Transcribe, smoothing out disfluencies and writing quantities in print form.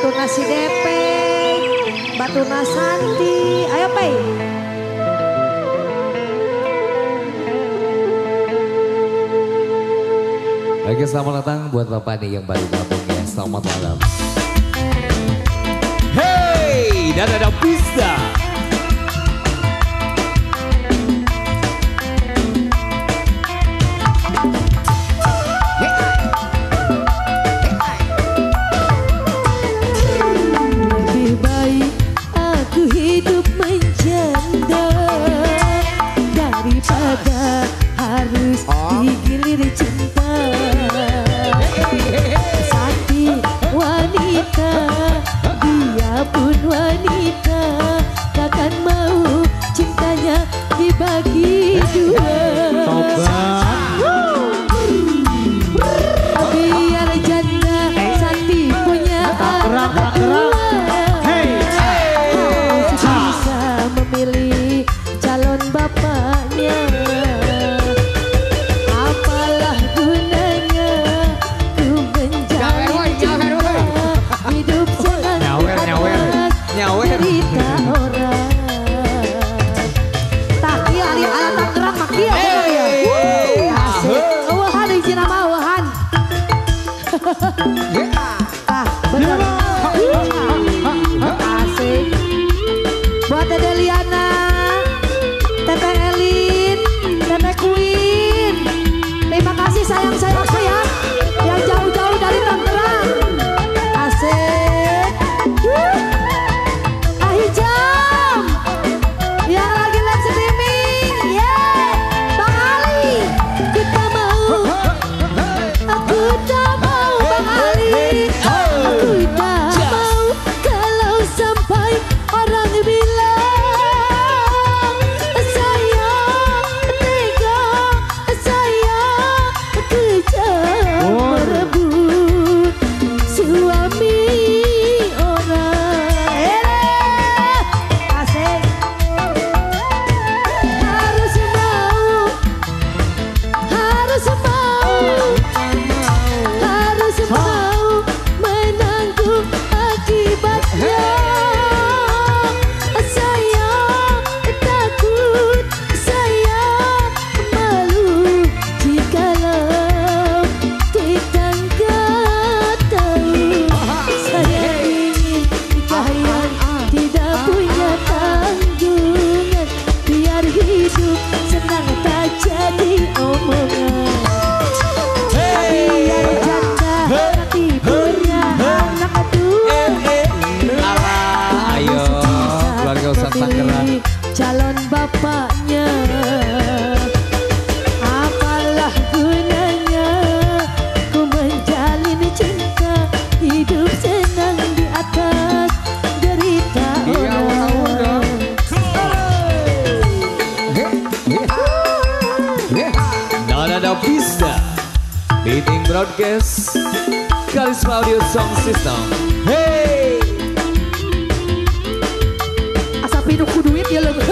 batu nasi DP, batu nasanti, ayo Pei. Oke, selamat datang buat Bapak nih yang baru gabung ya. Selamat malam. Hey, dan ada pista. Lebih baik aku hidup menjanda daripada harus digilir cinta. Sakit wanita, dia pun wanita, takkan mau cintanya dibagi dua. Biar janda Santi punya anak dua, bisa memilih calon bapaknya. Apalah gunanya ku menjalin cinta, hidup senang cerita orang. Tapi alat Tangerang makia ya. Asik. Awahan izin nama awahan. Ah, bener. Asik. Buat Dede Liana, Tete Elin, Tete Queen. Terima kasih sayang-sayang saya yang jauh-jauh dari Tangerang. Asik. Ahijam yang lagi live streaming. Yeah. Bang Ali, aku tak mau. Aku tak mau Bang Ali. Aku tak mau kalau sampai orang bilang saya tega, saya kejam merebut suami orang. Asik. Harus mau menanggung akibatnya. Saya takut, saya malu jikalau kita nggak tahu. Saya ingin nikah yang tidak punya tanggungan, biar hidup senang tak jadi omongan. Biar janda nanti punya anak dua, Ayo, keluarga Usan Tangerang. calon bapaknya. Apalah gunanya ku menjalin cinta, hidup senang di atas derita orang. Dan ada pista. Meeting broadcast Karisma Audio Sound System. Hey. Asa pinuh ku duit ya leuh.